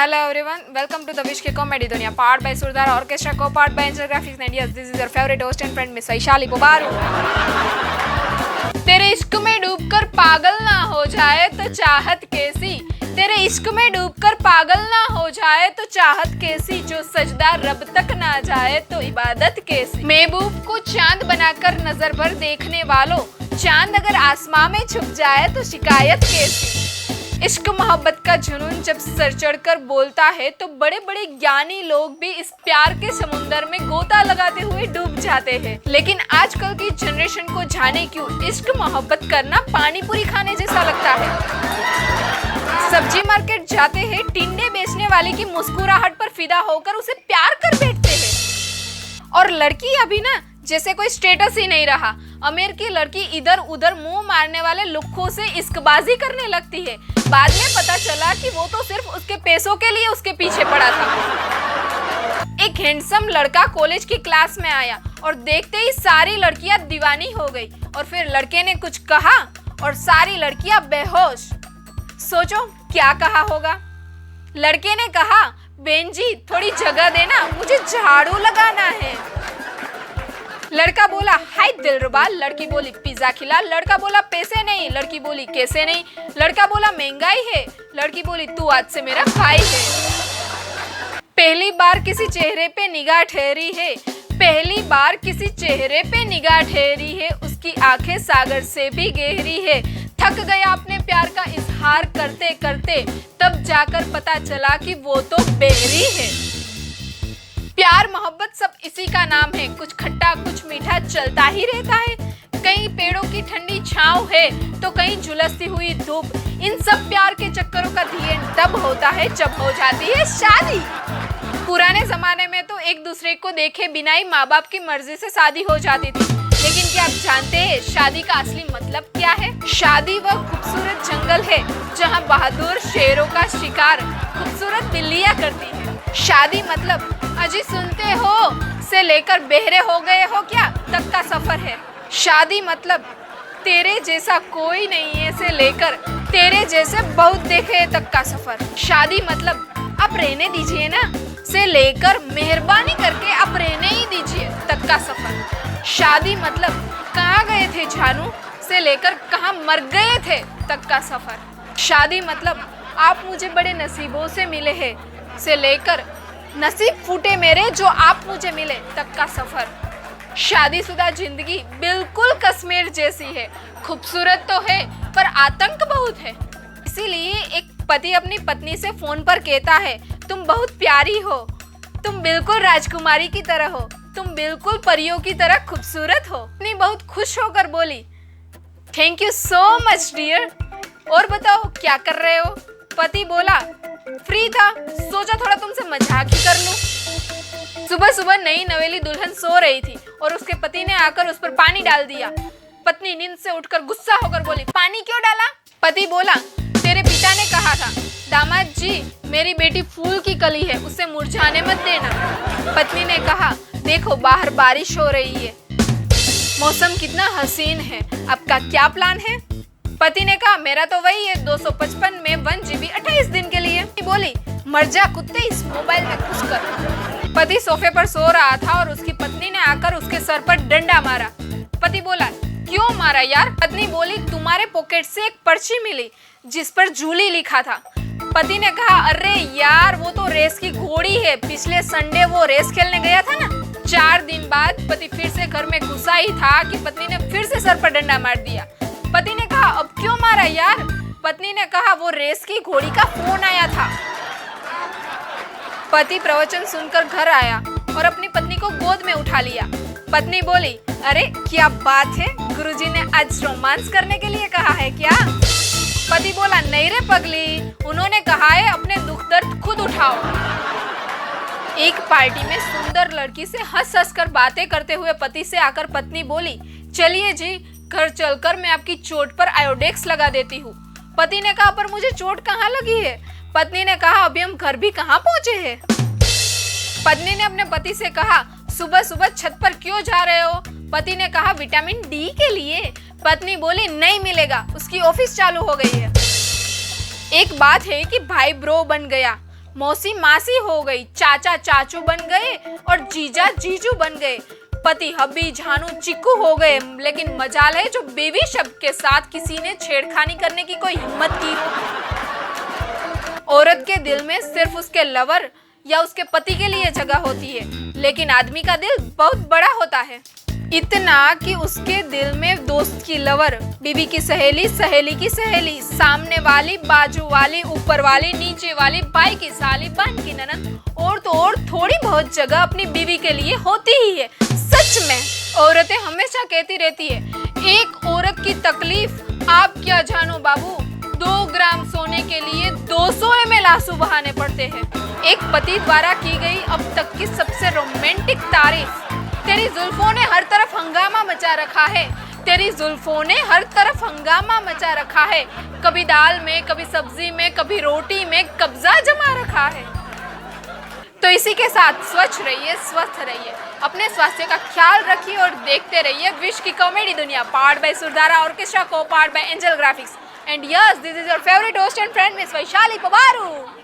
Hello everyone, welcome to the Wish Ki Comedy Dunia, powered by Surdhara Orchestra, co-powered by Angel Graphics and yes, this is your favorite host and friend Miss Vaishali Pobaru. तेरे इश्क में डूबकर पागल ना हो जाए तो चाहत कैसी, तेरे इश्क में डूबकर पागल ना हो जाए तो चाहत कैसी, जो सजदा रब तक ना जाए तो इबादत कैसी। महबूब को चांद बनाकर नजर भर देखने वालों, चांद अगर आसमां में छुप जाए तो शिकायत कैसी। इश्क मोहब्बत का जुनून जब सर चढ़कर बोलता है तो बड़े बड़े ज्ञानी लोग भी इस प्यार के समुंदर में गोता लगाते हुए डूब जाते हैं। लेकिन आजकल की जनरेशन को जाने क्यों इश्क मोहब्बत करना पानी पूरी खाने जैसा लगता है। सब्जी मार्केट जाते हैं, टिंडे बेचने वाले की मुस्कुराहट पर फिदा होकर उसे प्यार कर बैठते हैं। और लड़की अभी ना जैसे कोई स्टेटस ही नहीं रहा, अमीर की लड़की इधर उधर मुंह मारने वाले लुक्खों से इश्कबाजी करने लगती है। बाद में पता चला कि वो तो सिर्फ उसके पैसों के लिए उसके पीछे पड़ा था। एक हैंडसम लड़का कॉलेज की क्लास में आया और देखते ही सारी लड़कियां दीवानी हो गई और फिर लड़के ने कुछ कहा और सारी लड़कियां बेहोश। सोचो क्या कहा होगा। लड़के ने कहा, बहन जी थोड़ी जगह देना, मुझे झाड़ू लगाना है। लड़का बोला, हाय दिलरुबा। लड़की बोली, पिज्जा खिला। लड़का बोला, पैसे नहीं। लड़की बोली, कैसे नहीं। लड़का बोला, महंगाई है। लड़की बोली, तू आज से मेरा भाई है। पहली बार किसी चेहरे पे निगाह ठहरी है, पहली बार किसी चेहरे पे निगाह ठहरी है, उसकी आंखें सागर से भी गहरी है। थक गया अपने प्यार का इजहार करते करते, तब जाकर पता चला कि वो तो बहरी है। प्यार मोहब्बत सब इसी का नाम है, कुछ खट्टा कुछ मीठा चलता ही रहता है। कहीं पेड़ों की ठंडी छांव है तो कहीं झुलसती हुई धूप। इन सब प्यार के चक्करों का धी तब होता है जब हो जाती है शादी। पुराने जमाने में तो एक दूसरे को देखे बिना ही माँ बाप की मर्जी से शादी हो जाती थी, लेकिन क्या आप जानते हैं शादी का असली मतलब क्या है? शादी वह खूबसूरत जंगल है जहाँ बहादुर शेरों का शिकार खूबसूरत बिल्लियाँ करती है। शादी मतलब अजी सुनते हो से लेकर बहरे हो गए हो क्या तक का सफर है। शादी मतलब तेरे जैसा कोई नहीं है से लेकर तेरे जैसे बहुत देखे तक का सफर। शादी मतलब आप रहने दीजिए ना से लेकर मेहरबानी करके आप रहने ही दीजिए तक का सफर। शादी मतलब कहाँ गए थे जानू से लेकर कहाँ मर गए थे तक का सफर। शादी मतलब आप मुझे बड़े नसीबों से मिले हैं से लेकर नसीब फूटे मेरे जो आप मुझे मिले तक का सफर। शादीशुदा जिंदगी बिल्कुल कश्मीर जैसी है, खूबसूरत तो है पर आतंक बहुत है। इसीलिए एक पति अपनी पत्नी से फोन पर कहता है, तुम बहुत प्यारी हो, तुम बिल्कुल राजकुमारी की तरह हो, तुम बिल्कुल परियों की तरह खूबसूरत हो। पत्नी बहुत खुश होकर बोली, thank you so much dear. और बताओ क्या कर रहे हो? पति बोला, फ्री था, सोचा थोड़ा तुमसे मजाक ही कर लूं। सुबह सुबह नई नवेली दुल्हन सो रही थी और उसके पति ने आकर उस पर पानी डाल दिया। पत्नी नींद से उठकर गुस्सा होकर बोली, पानी क्यों डाला? पति बोला, तेरे पिता ने कहा था दामाद जी मेरी बेटी फूल की कली है, उसे मुरझाने मत देना। पत्नी ने कहा, देखो बाहर बारिश हो रही है, मौसम कितना हसीन है, आपका क्या प्लान है? पति ने कहा, मेरा तो वही है 255 में 1 GB 28 दिन के लिए। बोली, मर जा कुत्ते इस मोबाइल में घुसकर। पति सोफे पर सो रहा था और उसकी पत्नी ने आकर उसके सर पर डंडा मारा। पति बोला, क्यों मारा यार? पत्नी बोली, तुम्हारे पॉकेट से एक पर्ची मिली जिस पर जूली लिखा था। पति ने कहा, अरे यार वो तो रेस की घोड़ी है, पिछले संडे वो रेस खेलने गया था ना। 4 दिन बाद पति फिर से घर में घुसा ही था कि पत्नी ने फिर से सर पर डंडा मार दिया। पति ने कहा, अब क्यों मारा यार? पत्नी ने कहा, वो रेस की घोड़ी का फोन आया था। पति प्रवचन सुनकर घर आया और अपनी पत्नी को गोद में उठा लिया। पत्नी बोली, अरे क्या बात है, गुरुजी ने आज रोमांस करने के लिए कहा है क्या? पति बोला, नहीं रे पगली, उन्होंने कहा है अपने दुख दर्द खुद उठाओ। एक पार्टी में सुंदर लड़की से हंस हंस कर बातें करते हुए पति से आकर पत्नी बोली, चलिए जी घर चलकर मैं आपकी चोट पर आयोडेक्स लगा देती हूँ। पति ने कहा, पर मुझे चोट कहाँ लगी है? पत्नी ने कहा, अभी हम घर भी कहाँ पहुँचे हैं। पत्नी ने अपने पति से कहा, सुबह सुबह छत पर क्यों जा रहे हो? पति ने कहा, विटामिन डी के लिए। पत्नी बोली, नहीं मिलेगा, उसकी ऑफिस चालू हो गई है। एक बात है कि भाई ब्रो बन गया, मौसी मासी हो गई, चाचा चाचू बन गए और जीजा जीजू बन गए। पति हब्बी झानू चिक्कू हो गए, लेकिन मजाल है जो बेबी शब्द के साथ किसी ने छेड़खानी करने की कोई हिम्मत की हो। औरत के दिल में सिर्फ उसके लवर या उसके पति के लिए जगह होती है, लेकिन आदमी का दिल बहुत बड़ा होता है, इतना कि उसके दिल में दोस्त की लवर, बीवी की सहेली, सहेली की सहेली, सामने वाली, बाजू वाली, ऊपर वाली, नीचे वाली, भाई की साली, बहन की ननद और तो और थोड़ी बहुत जगह अपनी बीवी के लिए होती ही है। सच में औरतें हमेशा कहती रहती है, एक औरत की तकलीफ आप क्या जानो बाबू, 2 ग्राम सोने के लिए 200 ml आंसू बहाने पड़ते हैं। एक पति द्वारा की गई अब तक की सबसे रोमांटिक तारीफ, तेरी जुल्फों ने हर तरफ हंगामा मचा रखा है, तेरी जुल्फों ने हर तरफ हंगामा मचा रखा है, कभी दाल में, कभी सब्जी में, कभी रोटी में कब्जा जमा रखा है। तो इसी के साथ स्वच्छ रहिए, स्वस्थ रहिए, अपने स्वास्थ्य का ख्याल रखिए और देखते रहिए विश की कॉमेडी दुनिया, पार्ट बाय सुरधारा ऑर्केस्ट्रा, को part by Angel Graphics. And yes, this is your favourite host and friend miss Vaishali पवारू।